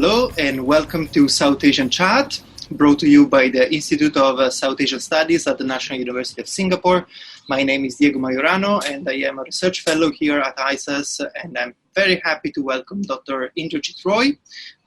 Hello and welcome to South Asian Chat, brought to you by the Institute of South Asian Studies at the National University of Singapore. My name is Diego Majorano and I am a research fellow here at ISAS, and I'm very happy to welcome Dr Indrajit Roy,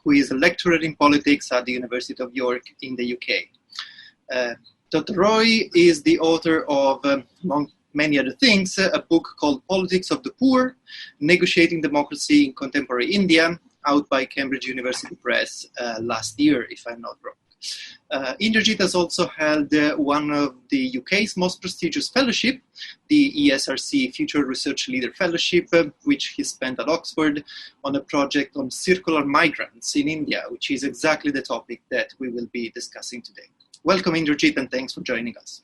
who is a lecturer in politics at the University of York in the UK. Dr. Roy is the author of, among many other things, a book called Politics of the Poor, Negotiating Democracy in Contemporary India, out by Cambridge University Press last year, if I'm not wrong. Indrajit has also held one of the UK's most prestigious fellowship, the ESRC Future Research Leader Fellowship, which he spent at Oxford on a project on circular migrants in India, which is exactly the topic that we will be discussing today. Welcome, Indrajit, and thanks for joining us.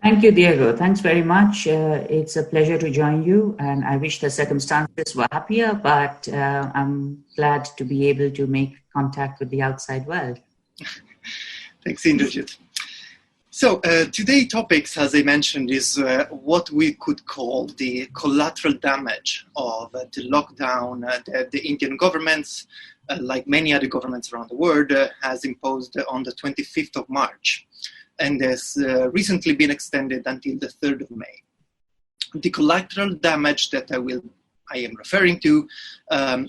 Thank you, Diego. Thanks very much. It's a pleasure to join you, and I wish the circumstances were happier, but I'm glad to be able to make contact with the outside world. Thanks, Indrajit. So today's topics, as I mentioned, is what we could call the collateral damage of the lockdown that the Indian governments, like many other governments around the world, has imposed on the 25th of March. And has recently been extended until the 3rd of May. The collateral damage that I am referring to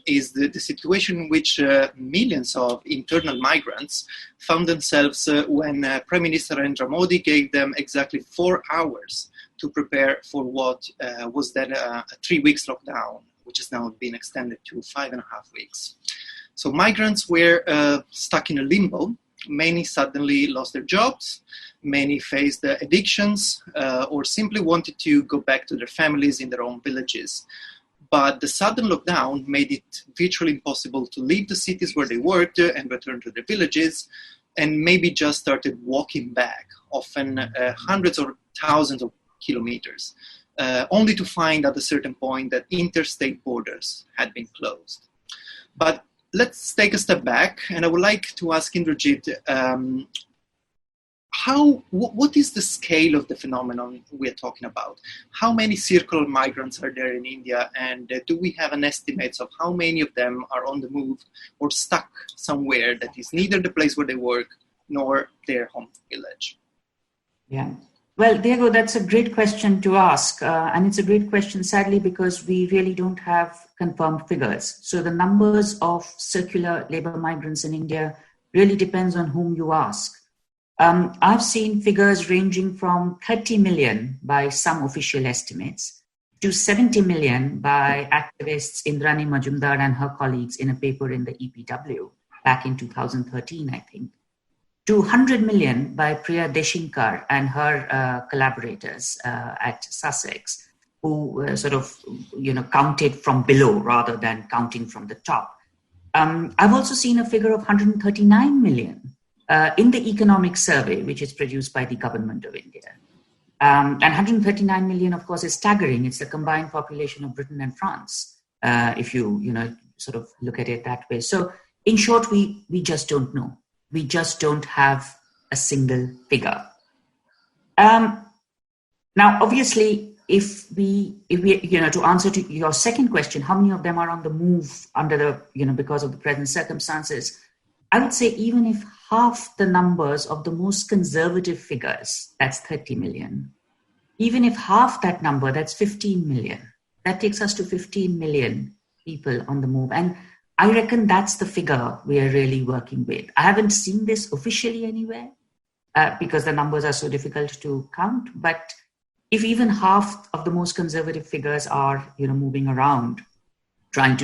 is the situation in which millions of internal migrants found themselves when Prime Minister Narendra Modi gave them exactly 4 hours to prepare for what was then a 3 weeks lockdown, which has now been extended to 5.5 weeks. So migrants were stuck in a limbo. Many suddenly lost their jobs, many faced addictions, or simply wanted to go back to their families in their own villages. But the sudden lockdown made it virtually impossible to leave the cities where they worked and return to their villages, and maybe just started walking back, often hundreds or thousands of kilometers, only to find at a certain point that interstate borders had been closed. But let's take a step back, and I would like to ask Indrajit, what is the scale of the phenomenon we're talking about? How many circular migrants are there in India, and do we have an estimate of how many of them are on the move or stuck somewhere that is neither the place where they work nor their home village? Yeah. Well, Diego, that's a great question to ask. And it's a great question, sadly, because we really don't have confirmed figures. So the numbers of circular labor migrants in India really depends on whom you ask. I've seen figures ranging from 30 million by some official estimates to 70 million by activists Indrani Majumdar and her colleagues in a paper in the EPW back in 2013, I think. 200 million by Priya Deshinkar and her collaborators at Sussex, who counted from below rather than counting from the top. I've also seen a figure of 139 million in the economic survey, which is produced by the government of India. And 139 million, of course, is staggering. It's the combined population of Britain and France, if you look at it that way. So in short, we just don't know. We just don't have a single figure. Now, obviously, if we, to answer to your second question, how many of them are on the move under the, because of the present circumstances? I would say even if half the numbers of the most conservative figures, that's 30 million, even if half that number, that's 15 million, that takes us to 15 million people on the move. And I reckon that's the figure we are really working with. I haven't seen this officially anywhere because the numbers are so difficult to count. But if even half of the most conservative figures are, moving around, trying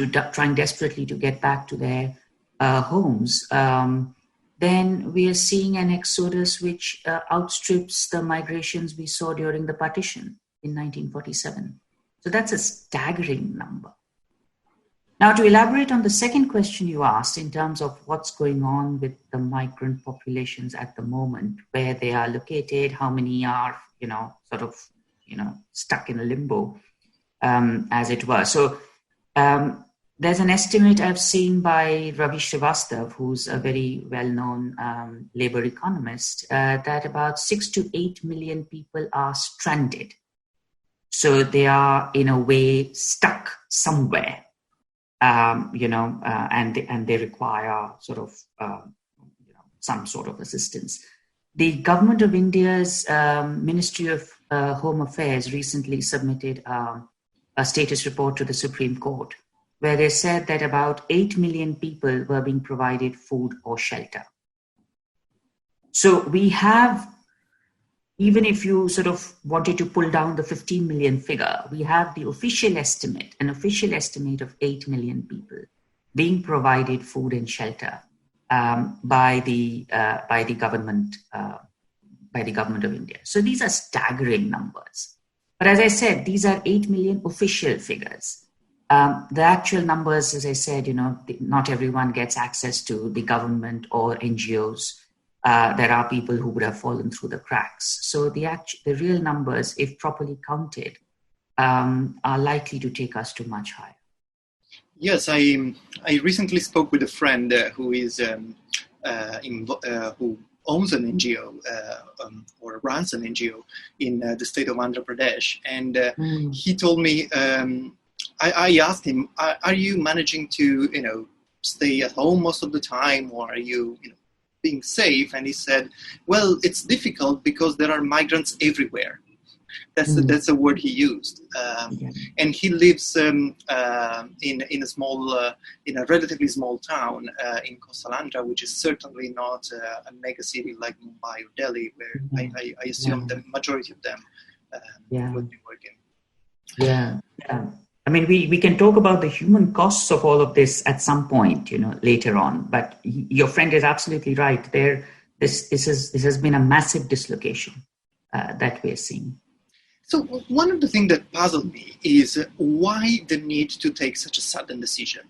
desperately to get back to their homes, then we are seeing an exodus which outstrips the migrations we saw during the partition in 1947. So that's a staggering number. Now, to elaborate on the second question you asked in terms of what's going on with the migrant populations at the moment, where they are located, how many are, stuck in a limbo, as it were. So there's an estimate I've seen by Ravi Srivastav, who's a very well-known labor economist, that about 6 to 8 million people are stranded. So they are, in a way, stuck somewhere. and they require sort of some sort of assistance. The government of India's Ministry of Home Affairs recently submitted a status report to the Supreme Court, where they said that about 8 million people were being provided food or shelter. So we have, even if you sort of wanted to pull down the 15 million figure, we have the official estimate, an official estimate of 8 million people being provided food and shelter by the government of India. So these are staggering numbers. But as I said, these are 8 million official figures. The actual numbers, as I said, not everyone gets access to the government or NGOs. There are people who would have fallen through the cracks. So the real numbers, if properly counted, are likely to take us to much higher. Yes, I recently spoke with a friend who is who owns an NGO or runs an NGO in the state of Andhra Pradesh, and he told me. I asked him, "Are you managing to stay at home most of the time, or are you being safe?" And he said, "Well, it's difficult because there are migrants everywhere." That's a word he used, and he lives in a relatively small town in Coastal Andhra, which is certainly not a mega city like Mumbai or Delhi, where I assume the majority of them would be working. Yeah. I mean, we can talk about the human costs of all of this at some point, later on. But your friend is absolutely right. This has been a massive dislocation that we're seeing. So one of the things that puzzled me is why the need to take such a sudden decision.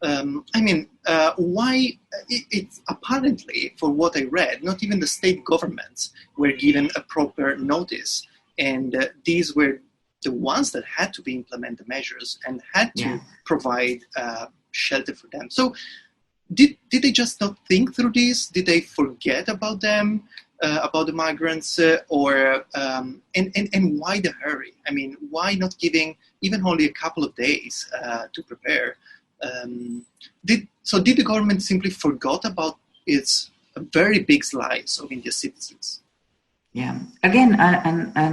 Why it's apparently, for what I read, not even the state governments were given a proper notice, and these were the ones that had to implement the measures and had to provide shelter for them. So did they just not think through this? Did they forget about them, about the migrants, and why the hurry? I mean, why not giving even only a couple of days to prepare? Did the government simply forgot about its very big slice of India's citizens? Yeah, again, a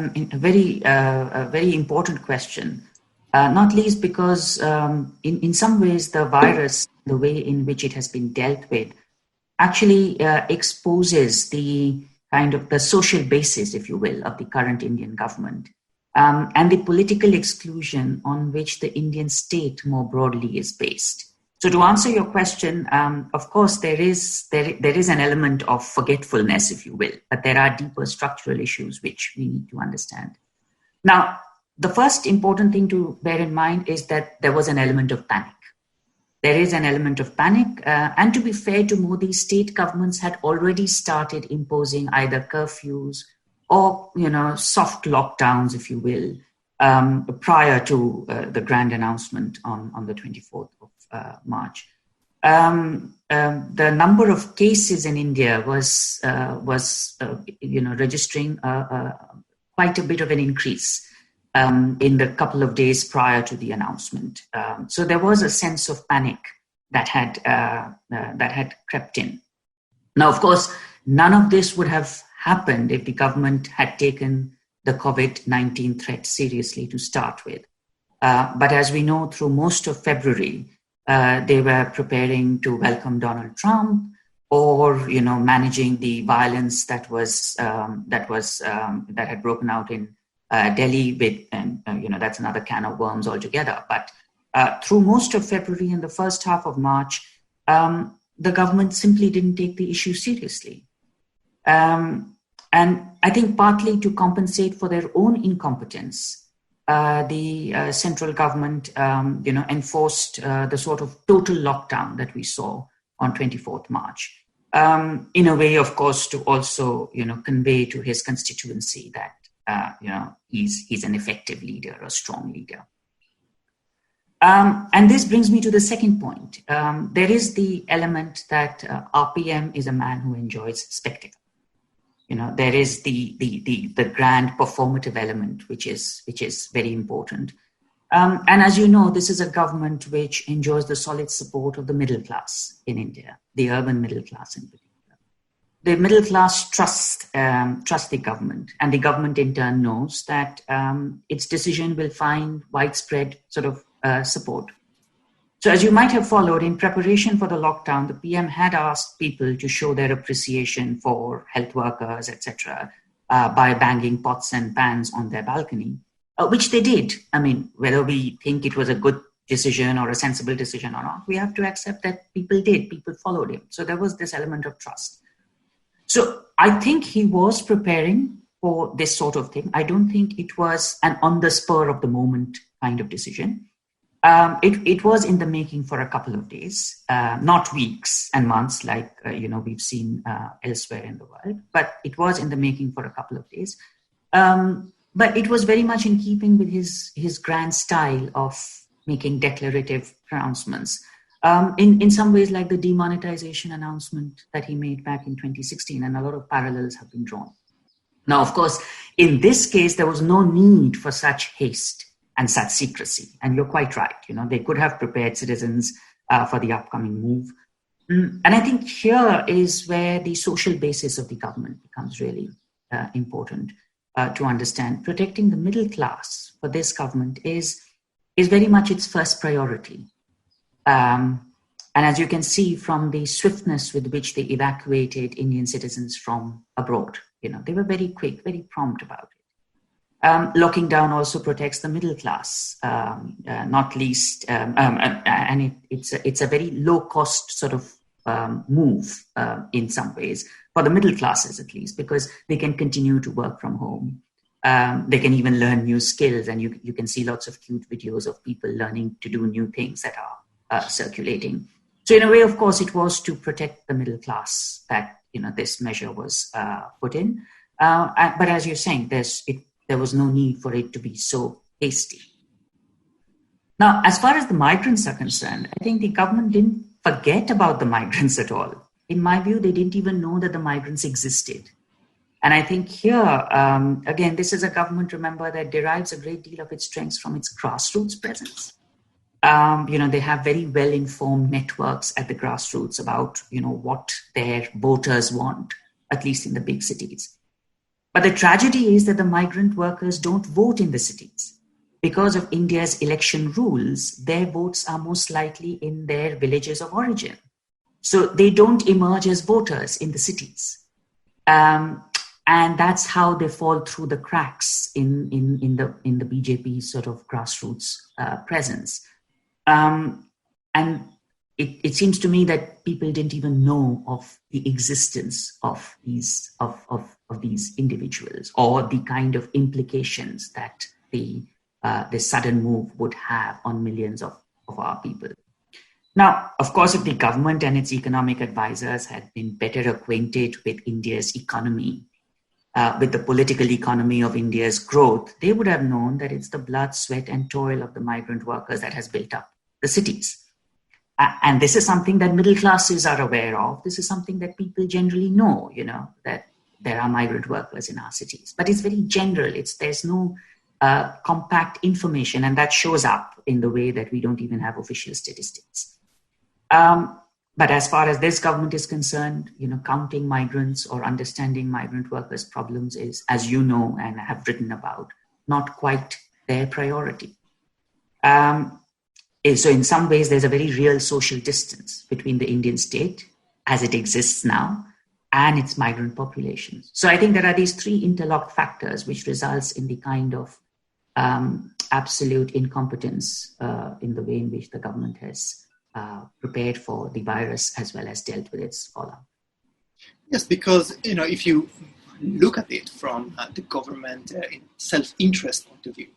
very important question, not least because in some ways the virus, the way in which it has been dealt with, actually exposes the kind of the social basis, if you will, of the current Indian government and the political exclusion on which the Indian state more broadly is based. So to answer your question, of course, there is an element of forgetfulness, if you will, but there are deeper structural issues which we need to understand. Now, the first important thing to bear in mind is that there was an element of panic. There is an element of panic, and to be fair to Modi, state governments had already started imposing either curfews or soft lockdowns, if you will, prior to the grand announcement on the 24th of March. The number of cases in India was registering quite a bit of an increase in the couple of days prior to the announcement. So there was a sense of panic that had crept in. Now, of course, none of this would have happened if the government had taken the COVID-19 threat seriously to start with. But as we know, through most of February, they were preparing to welcome Donald Trump, or managing the violence that had broken out in Delhi. That's another can of worms altogether. But through most of February and the first half of March, the government simply didn't take the issue seriously. And I think partly to compensate for their own incompetence, the central government, enforced the sort of total lockdown that we saw on 24th March. In a way, of course, to also, convey to his constituency that, he's an effective leader, a strong leader. And this brings me to the second point. There is the element that RPM is a man who enjoys spectacle. There is the grand performative element, which is very important. And as you know, this is a government which enjoys the solid support of the middle class in India, the urban middle class in particular. The middle class trust the government, and the government in turn knows that its decision will find widespread sort of support. So as you might have followed, in preparation for the lockdown, the PM had asked people to show their appreciation for health workers, etc., by banging pots and pans on their balcony, which they did. I mean, whether we think it was a good decision or a sensible decision or not, we have to accept that people did. People followed him. So there was this element of trust. So I think he was preparing for this sort of thing. I don't think it was an on the spur of the moment kind of decision. It was in the making for a couple of days, not weeks and months like we've seen elsewhere in the world, but it was in the making for a couple of days. But it was very much in keeping with his grand style of making declarative pronouncements. In some ways, like the demonetization announcement that he made back in 2016, and a lot of parallels have been drawn. Now, of course, in this case, there was no need for such haste and such secrecy. And you're quite right. They could have prepared citizens for the upcoming move. And I think here is where the social basis of the government becomes really important to understand. Protecting the middle class for this government is very much its first priority. And as you can see from the swiftness with which they evacuated Indian citizens from abroad, they were very quick, very prompt about it. Locking down also protects the middle class, not least, and it's a very low cost sort of move in some ways for the middle classes at least, because they can continue to work from home. They can even learn new skills, and you can see lots of cute videos of people learning to do new things that are circulating. So in a way, of course, it was to protect the middle class that this measure was put in. But as you're saying, there was no need for it to be so hasty. Now, as far as the migrants are concerned, I think the government didn't forget about the migrants at all. In my view, they didn't even know that the migrants existed. And I think here, again, this is a government, remember, that derives a great deal of its strengths from its grassroots presence. They have very well-informed networks at the grassroots about, what their voters want, at least in the big cities. But the tragedy is that the migrant workers don't vote in the cities. Because of India's election rules, their votes are most likely in their villages of origin. So they don't emerge as voters in the cities. And that's how they fall through the cracks in the BJP sort of grassroots presence. And it seems to me that people didn't even know of the existence of these individuals or the kind of implications that the sudden move would have on millions of our people. Now, of course, if the government and its economic advisors had been better acquainted with India's economy, with the political economy of India's growth, they would have known that it's the blood, sweat, and toil of the migrant workers that has built up the cities. And this is something that middle classes are aware of. This is something that people generally know, that there are migrant workers in our cities. But it's very general. There's no compact information, and that shows up in the way that we don't even have official statistics. But as far as this government is concerned, counting migrants or understanding migrant workers' problems is, as you know and have written about, not quite their priority. So in some ways, there's a very real social distance between the Indian state as it exists now and its migrant populations. So I think there are these three interlocked factors which results in the kind of absolute incompetence in the way in which the government has prepared for the virus as well as dealt with its fallout. Yes, because, if you look at it from the government self-interest point of view,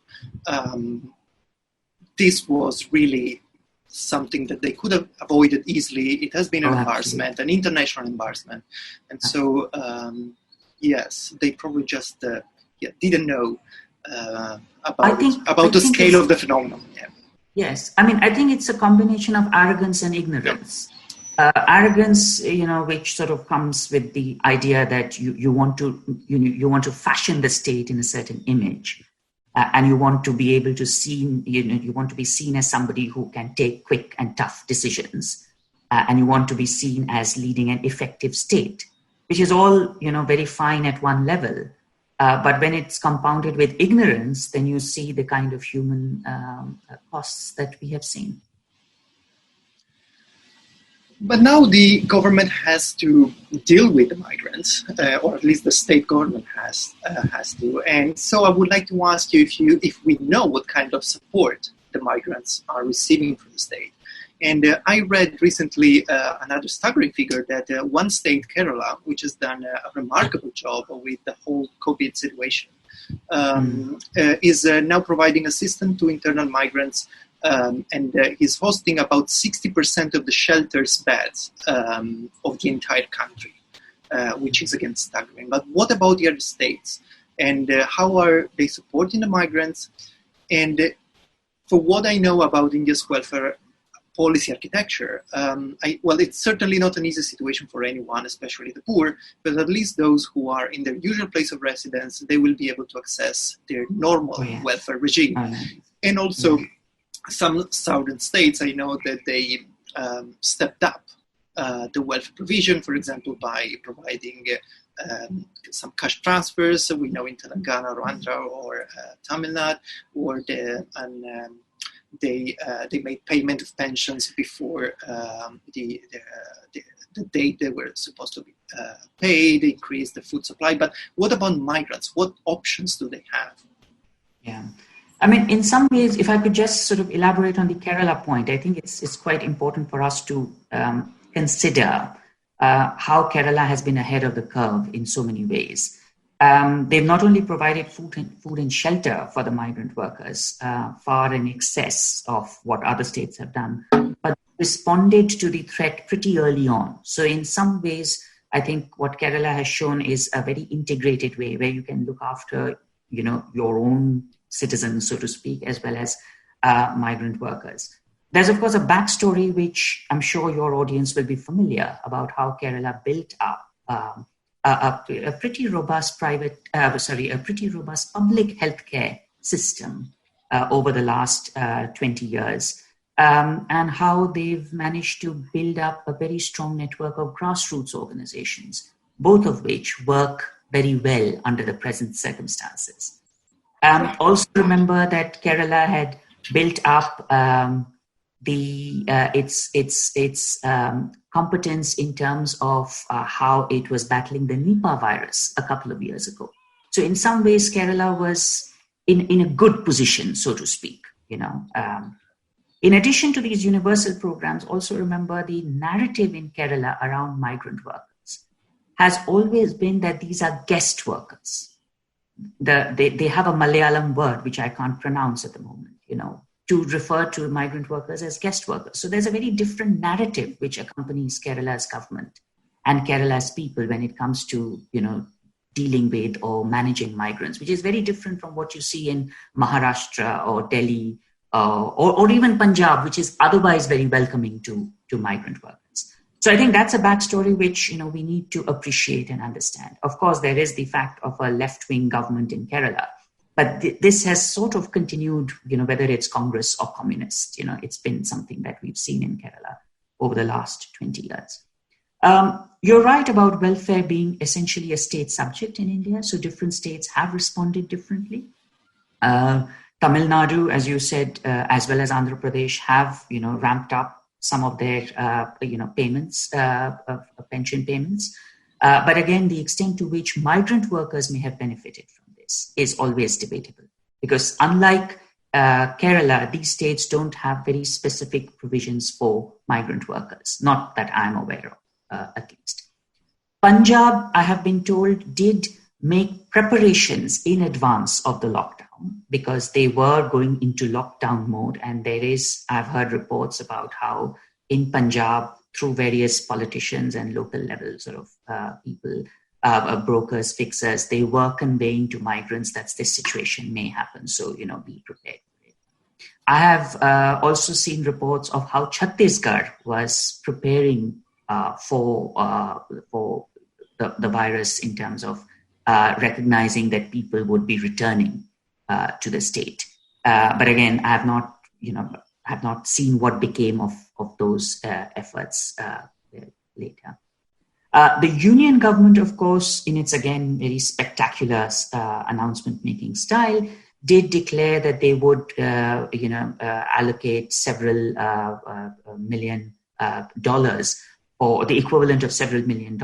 this was really something that they could have avoided easily. It has been an embarrassment, an international embarrassment. And so, yes, they probably just didn't know about the scale of the phenomenon. Yeah. Yes. I think it's a combination of arrogance and ignorance. Arrogance, which sort of comes with the idea that you want to fashion the state in a certain image. and you want to be able to you want to be seen as somebody who can take quick and tough decisions, and you want to be seen as leading an effective state, which is all, very fine at one level. But when it's compounded with ignorance, then you see the kind of human costs that we have seen. But now the government has to deal with the migrants, or at least the state government has to. And so I would like to ask you if we know what kind of support the migrants are receiving from the state. And I read recently another staggering figure that one state, Kerala, which has done a remarkable job with the whole COVID situation, is now providing assistance to internal migrants. And he's hosting about 60% of the shelters beds of the entire country, which is again staggering. But what about the other states? And how are they supporting the migrants? And for what I know about India's welfare policy architecture, it's certainly not an easy situation for anyone, especially the poor, but at least those who are in their usual place of residence, they will be able to access their normal welfare regime. And also, some southern states, I know that they stepped up the welfare provision, for example, by providing some cash transfers. So we know in Telangana, or Andhra, or Tamil Nadu, or they made payment of pensions before the date they were supposed to be paid. They increased the food supply. But what about migrants? What options do they have? Yeah. I mean, in some ways, if I could just sort of elaborate on the Kerala point, I think it's quite important for us to consider how Kerala has been ahead of the curve in so many ways. They've not only provided food and shelter for the migrant workers, far in excess of what other states have done, but responded to the threat pretty early on. So in some ways, I think what Kerala has shown is a very integrated way where you can look after, your own citizens, so to speak, as well as migrant workers. There's, of course, a backstory which I'm sure your audience will be familiar about how Kerala built up a pretty robust public healthcare system over the last 20 years, and how they've managed to build up a very strong network of grassroots organizations, both of which work very well under the present circumstances. Also remember that Kerala had built up its competence in terms of how it was battling the Nipah virus a couple of years ago. So in some ways, Kerala was in a good position, so to speak. In addition to these universal programs, also remember the narrative in Kerala around migrant workers has always been that these are guest workers. They have a Malayalam word, which I can't pronounce at the moment, to refer to migrant workers as guest workers. So there's a very different narrative which accompanies Kerala's government and Kerala's people when it comes to, dealing with or managing migrants, which is very different from what you see in Maharashtra or Delhi or even Punjab, which is otherwise very welcoming to migrant workers. So I think that's a backstory which, we need to appreciate and understand. Of course, there is the fact of a left-wing government in Kerala, but this has sort of continued, whether it's Congress or communist, it's been something that we've seen in Kerala over the last 20 years. You're right about welfare being essentially a state subject in India. So different states have responded differently. Tamil Nadu, as you said, as well as Andhra Pradesh have, ramped up some of their, payments, pension payments. But again, the extent to which migrant workers may have benefited from this is always debatable. Because unlike Kerala, these states don't have very specific provisions for migrant workers, not that I'm aware of, at least. Punjab, I have been told, did make preparations in advance of the lockdown because they were going into lockdown mode. And I've heard reports about how in Punjab, through various politicians and local level sort of people, brokers, fixers, they were conveying to migrants that this situation may happen. So, be prepared for it. I have also seen reports of how Chhattisgarh was preparing for the virus in terms of recognizing that people would be returning to the state. But again, I have not seen what became of those efforts later. The union government, of course, in its again very spectacular announcement-making style, did declare that they would, allocate several million dollars, or the equivalent of several $1 million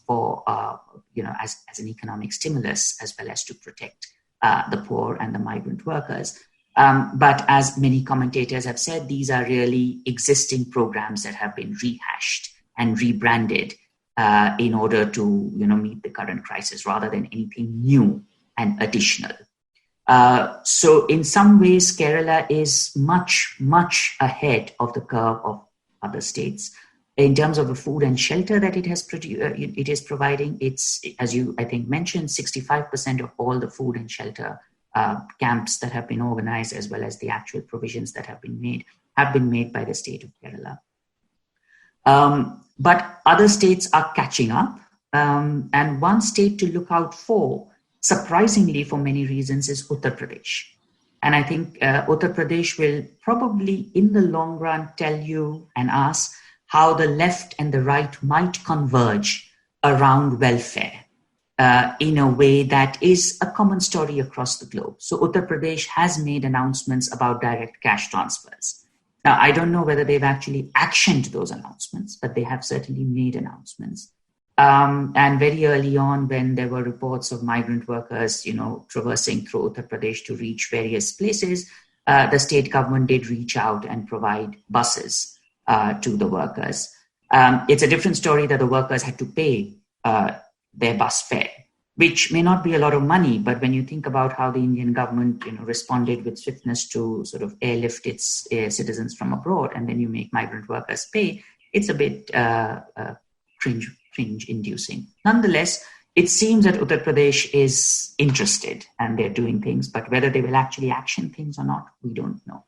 for, as an economic stimulus, as well as to protect the poor and the migrant workers. But as many commentators have said, these are really existing programs that have been rehashed and rebranded in order to meet the current crisis, rather than anything new and additional. So in some ways, Kerala is much, much ahead of the curve of other states in terms of the food and shelter that it is providing. It's, as you, I think, mentioned, 65% of all the food and shelter camps that have been organized, as well as the actual provisions that have been made by the state of Kerala. But other states are catching up. And one state to look out for, surprisingly for many reasons, is Uttar Pradesh. And I think Uttar Pradesh will probably, in the long run, tell you and us how the left and the right might converge around welfare in a way that is a common story across the globe. So Uttar Pradesh has made announcements about direct cash transfers. Now, I don't know whether they've actually actioned those announcements, but they have certainly made announcements. And very early on, when there were reports of migrant workers, traversing through Uttar Pradesh to reach various places, the state government did reach out and provide buses to the workers. It's a different story that the workers had to pay their bus fare, which may not be a lot of money, but when you think about how the Indian government, responded with swiftness to sort of airlift its citizens from abroad, and then you make migrant workers pay, it's a bit cringe-inducing. Nonetheless, it seems that Uttar Pradesh is interested and they're doing things, but whether they will actually action things or not, we don't know.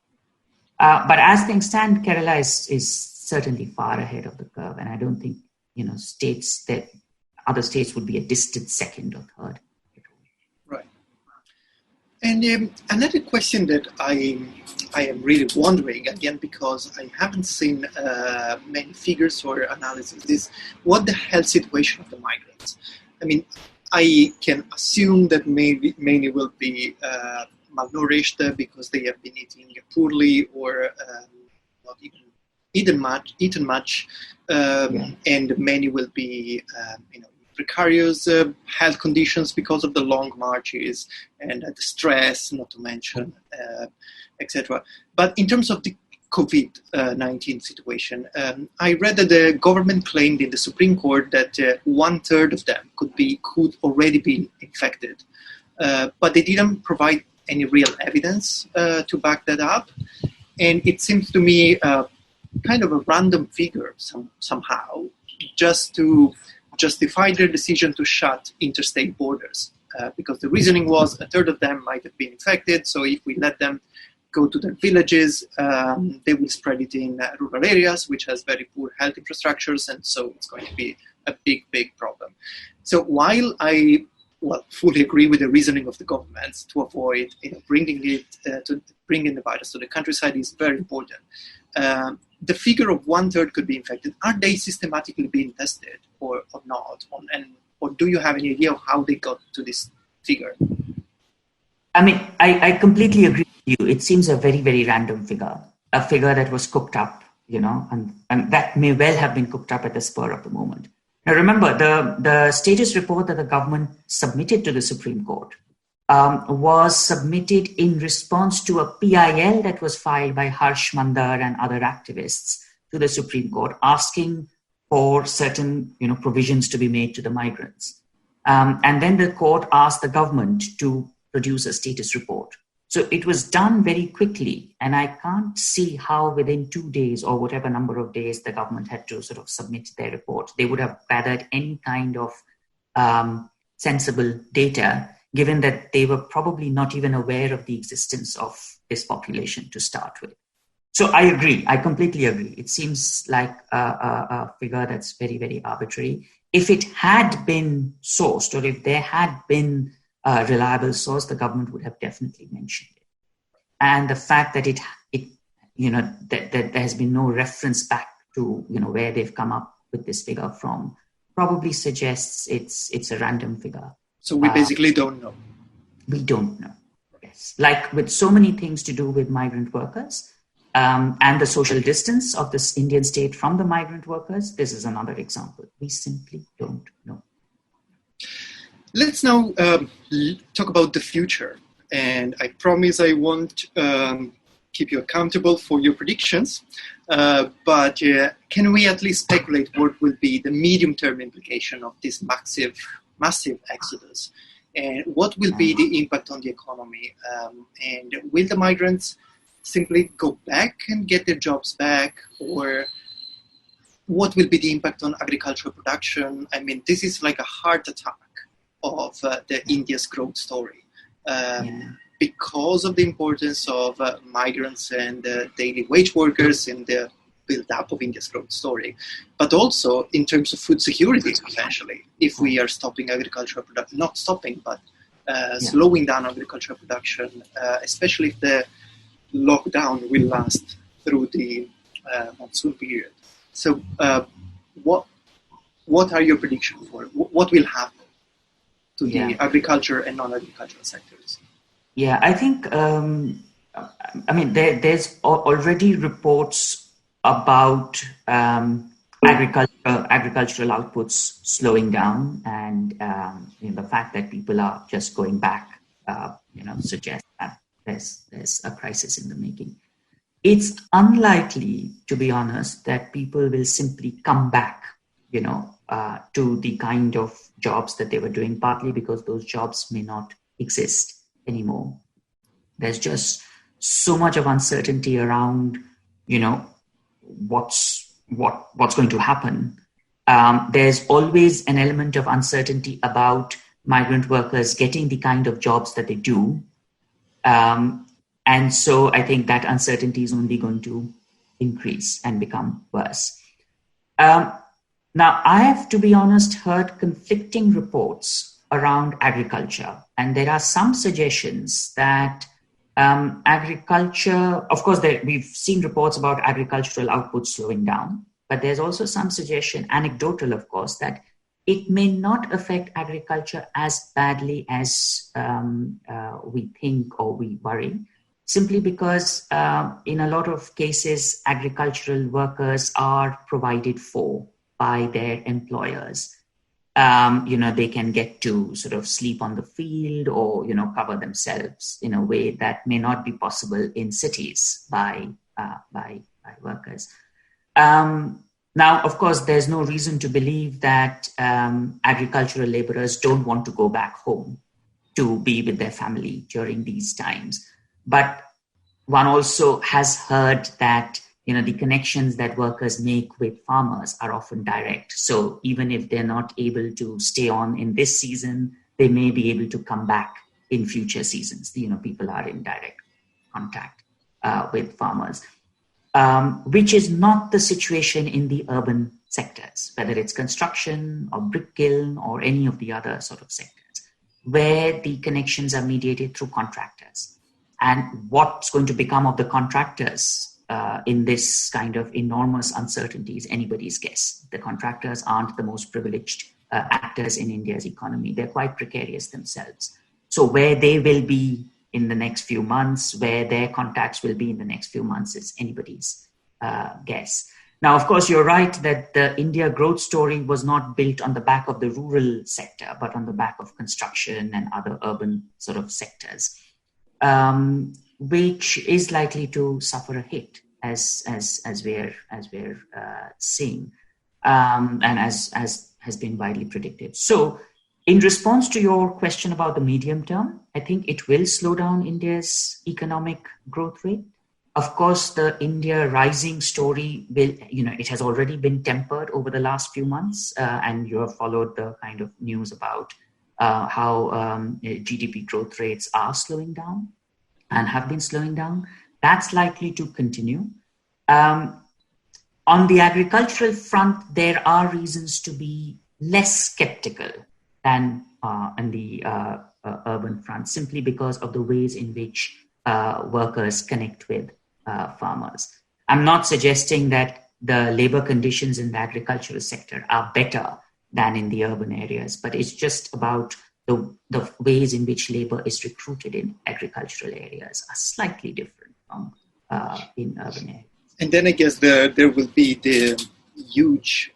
But as things stand, Kerala is certainly far ahead of the curve, and I don't think other states would be a distant second or third. Right. And another question that I am really wondering, again, because I haven't seen many figures or analysis, is what the health situation of the migrants. I mean, I can assume that many will be malnourished because they have been eating poorly or not even eaten much, and many will be, precarious health conditions because of the long marches and the stress, not to mention, etc. But in terms of the COVID-19 situation, I read that the government claimed in the Supreme Court that 1/3 of them could already be infected, but they didn't provide any real evidence to back that up. And it seems to me kind of a random figure somehow, just to justify their decision to shut interstate borders, because the reasoning was 1/3 of them might have been infected, so if we let them go to their villages, they will spread it in rural areas, which has very poor health infrastructures, and so it's going to be a big problem. So while I fully agree with the reasoning of the governments to avoid bringing the virus to the countryside is very important. The figure of 1/3 could be infected. Are they systematically being tested or not? Or do you have any idea of how they got to this figure? I mean, I completely agree with you. It seems a very, very random figure, a figure that was cooked up, and that may well have been cooked up at the spur of the moment. Now, remember, the status report that the government submitted to the Supreme Court was submitted in response to a PIL that was filed by Harsh Mandar and other activists to the Supreme Court, asking for certain, provisions to be made to the migrants. And then the court asked the government to produce a status report. So it was done very quickly, and I can't see how within 2 days or whatever number of days the government had to sort of submit their report, they would have gathered any kind of sensible data, given that they were probably not even aware of the existence of this population to start with. So I agree. I completely agree. It seems like a figure that's very, very arbitrary. If it had been sourced, or if there had been reliable source, the government would have definitely mentioned it. And the fact that that there has been no reference back to where they've come up with this figure from probably suggests it's a random figure. So we basically don't know. We don't know. Yes, like with so many things to do with migrant workers and the social distance of this Indian state from the migrant workers, this is another example. We simply don't know. Let's now talk about the future. And I promise I won't keep you accountable for your predictions. But can we at least speculate what will be the medium-term implication of this massive exodus? And what will be the impact on the economy? And will the migrants simply go back and get their jobs back? Or what will be the impact on agricultural production? I mean, this is like a heart attack of the India's growth story. Because of the importance of migrants and daily wage workers in the build-up of India's growth story, but also in terms of food security, potentially, if we are stopping agricultural production, not stopping, but slowing down agricultural production, especially if the lockdown will last through the monsoon period. So what are your predictions for it? What will happen to the agriculture and non-agricultural sectors? Yeah, I think, there's already reports about agricultural outputs slowing down, and the fact that people are just going back, suggests that there's a crisis in the making. It's unlikely, to be honest, that people will simply come back, to the kind of jobs that they were doing, partly because those jobs may not exist anymore. There's just so much of uncertainty around, what's going to happen. There's always an element of uncertainty about migrant workers getting the kind of jobs that they do. And so I think that uncertainty is only going to increase and become worse. Now, I have, to be honest, heard conflicting reports around agriculture. And there are some suggestions that agriculture, of course, we've seen reports about agricultural output slowing down, but there's also some suggestion, anecdotal, of course, that it may not affect agriculture as badly as we think or we worry, simply because in a lot of cases, agricultural workers are provided for by their employers. They can get to sort of sleep on the field or, cover themselves in a way that may not be possible in cities by workers. Now, of course, there's no reason to believe that agricultural laborers don't want to go back home to be with their family during these times. But one also has heard that the connections that workers make with farmers are often direct. So even if they're not able to stay on in this season, they may be able to come back in future seasons. People are in direct contact with farmers, which is not the situation in the urban sectors, whether it's construction or brick kiln or any of the other sort of sectors, where the connections are mediated through contractors. And what's going to become of the contractors in this kind of enormous uncertainty is anybody's guess. The contractors aren't the most privileged actors in India's economy. They're quite precarious themselves. So where they will be in the next few months, where their contacts will be in the next few months is anybody's guess. Now, of course, you're right that the India growth story was not built on the back of the rural sector, but on the back of construction and other urban sort of sectors, which is likely to suffer a hit as we're seeing, and as has been widely predicted. So, in response to your question about the medium term, I think it will slow down India's economic growth rate. Of course, the India rising story will, it has already been tempered over the last few months, and you have followed the kind of news about how GDP growth rates are slowing down and have been slowing down. That's likely to continue. On the agricultural front, there are reasons to be less skeptical than on the urban front, simply because of the ways in which workers connect with farmers. I'm not suggesting that the labor conditions in the agricultural sector are better than in the urban areas, but it's just about the ways in which labor is recruited in agricultural areas are slightly different from in urban areas. And then I guess there will be the huge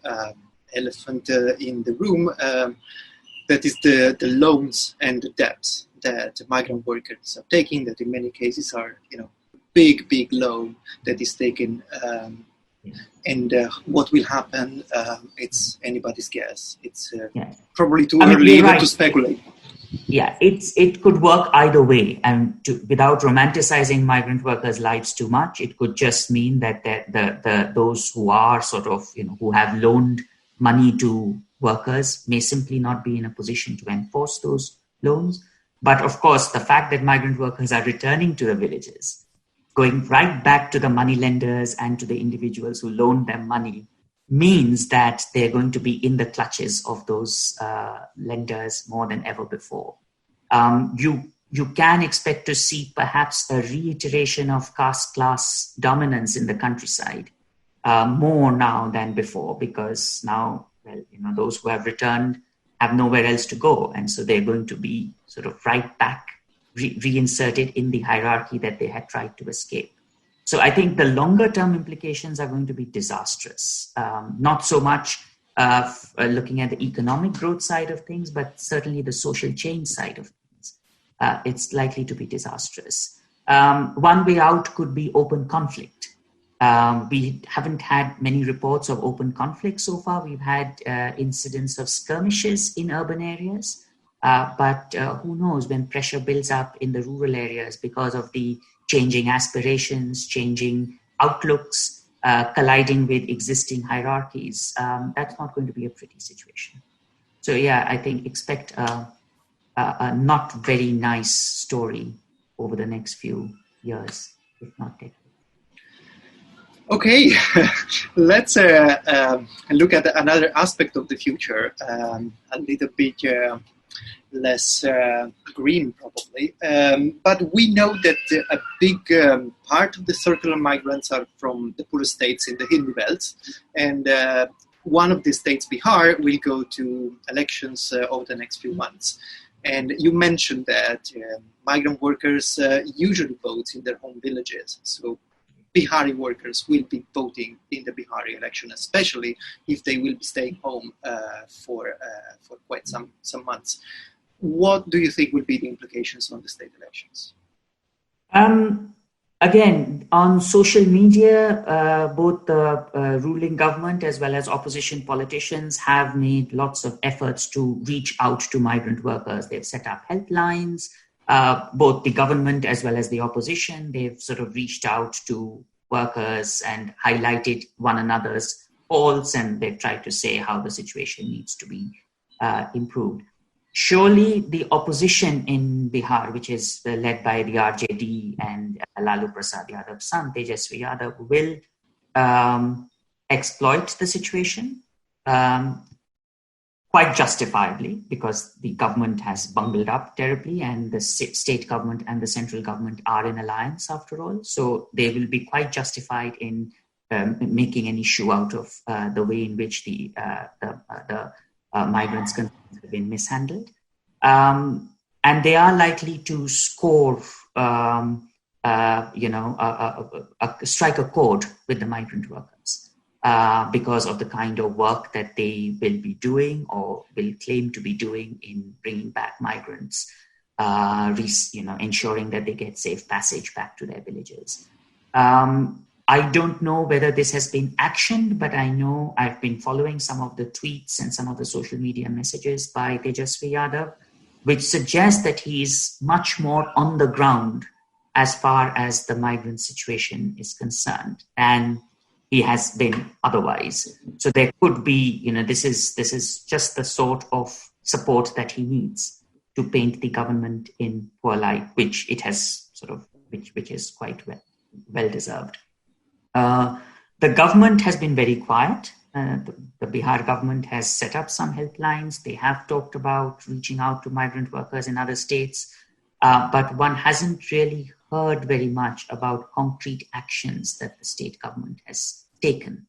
elephant in the room, that is the loans and the debts that migrant workers are taking, that in many cases are, big loan that is taken, and what will happen, it's anybody's guess. It's probably too early even to speculate. Yeah, it could work either way, and without romanticizing migrant workers' lives too much, it could just mean that those who are who have loaned money to workers may simply not be in a position to enforce those loans. But of course, the fact that migrant workers are returning to the villages, going right back to the money lenders and to the individuals who loaned them money, means that they're going to be in the clutches of those lenders more than ever before. You can expect to see perhaps a reiteration of caste class dominance in the countryside, more now than before, because now, those who have returned have nowhere else to go, and so they're going to be sort of right back, reinserted in the hierarchy that they had tried to escape. So I think the longer term implications are going to be disastrous. Not so much looking at the economic growth side of things, but certainly the social change side of things. It's likely to be disastrous. One way out could be open conflict. We haven't had many reports of open conflict so far. We've had incidents of skirmishes in urban areas. But who knows, when pressure builds up in the rural areas because of the changing aspirations, changing outlooks, colliding with existing hierarchies, that's not going to be a pretty situation. So I think expect a not very nice story over the next few years, if not decades. Okay, let's look at another aspect of the future, a little bit less green probably, but we know that a big part of the circular migrants are from the poorest states in the Hindi belts, and one of the states, Bihar, will go to elections over the next few months. And you mentioned that migrant workers usually vote in their home villages, so Bihari workers will be voting in the Bihari election, especially if they will be staying home for quite some months. What do you think will be the implications on the state elections? Again, on social media, both the ruling government as well as opposition politicians have made lots of efforts to reach out to migrant workers. They've set up helplines, both the government as well as the opposition. They've sort of reached out to workers and highlighted one another's faults, and they've tried to say how the situation needs to be improved. Surely the opposition in Bihar, which is led by the RJD and Lalu Prasad Yadav's son, Tejasvi Yadav, will exploit the situation quite justifiably, because the government has bungled up terribly and the state government and the central government are in alliance after all. So they will be quite justified in making an issue out of the way in which the migrants' concerns have been mishandled. And they are likely to score, strike a chord with the migrant workers because of the kind of work that they will be doing or will claim to be doing in bringing back migrants, ensuring that they get safe passage back to their villages. I don't know whether this has been actioned, but I know I've been following some of the tweets and some of the social media messages by Tejasvi Yadav, which suggests that he's much more on the ground as far as the migrant situation is concerned than he has been otherwise. So there could be, this is just the sort of support that he needs to paint the government in poor light, which it has which is quite well deserved. The government has been very quiet. The Bihar government has set up some helplines. They have talked about reaching out to migrant workers in other states, but one hasn't really heard very much about concrete actions that the state government has taken.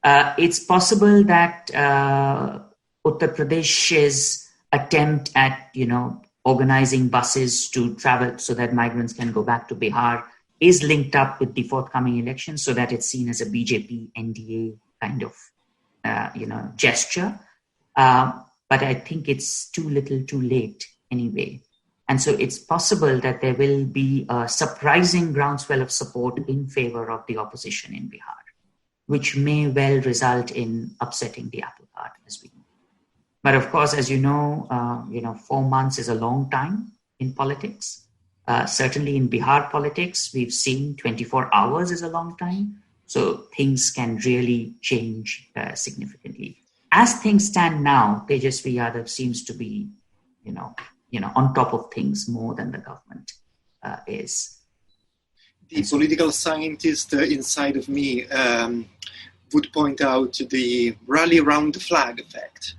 It's possible that Uttar Pradesh's attempt at, organizing buses to travel so that migrants can go back to Bihar is linked up with the forthcoming elections, so that it's seen as a BJP NDA kind of, gesture. But I think it's too little too late anyway. And so it's possible that there will be a surprising groundswell of support in favor of the opposition in Bihar, which may well result in upsetting the apple cart, as we know. But of course, as 4 months is a long time in politics. Certainly in Bihar politics, we've seen 24 hours is a long time. So things can really change significantly. As things stand now, Tejasvi Yadav seems to be, on top of things more than the government is. The political scientist inside of me would point out to the rally around the flag effect.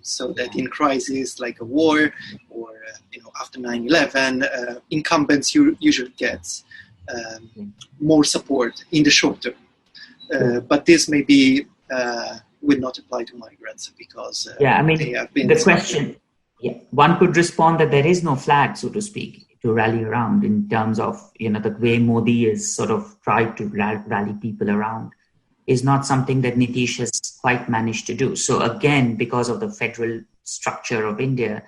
So that in crisis like a war or, after 9/11, incumbents usually gets more support in the short term. But this maybe will not apply to migrants because they have been... The question, one could respond that there is no flag, so to speak, to rally around in terms of, the way Modi has sort of tried to rally people around is not something that Nitish has quite managed to do. So again, because of the federal structure of India,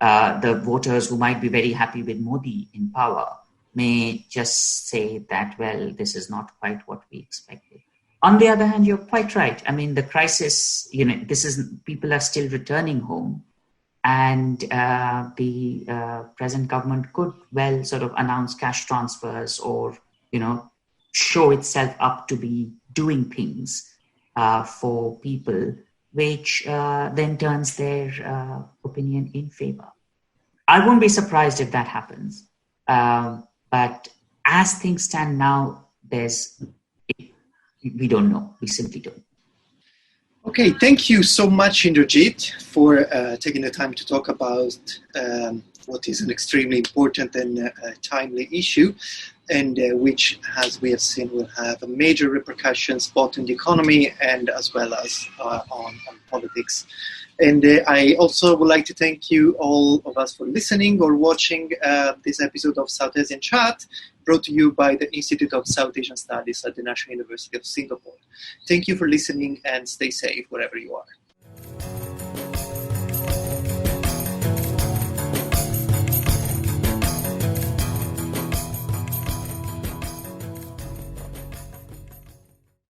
the voters who might be very happy with Modi in power may just say that, well, this is not quite what we expected. On the other hand, you're quite right. I mean, the crisis, people are still returning home, and the present government could well sort of announce cash transfers or, show itself up to be doing things for people, which then turns their opinion in favor. I won't be surprised if that happens. But as things stand now, we don't know. We simply don't. Okay, thank you so much, Indrajit, for taking the time to talk about what is an extremely important and timely issue, and which, as we have seen, will have major repercussions both in the economy and as well as on politics. And I also would like to thank you all of us for listening or watching this episode of South Asian Chat, brought to you by the Institute of South Asian Studies at the National University of Singapore. Thank you for listening and stay safe wherever you are.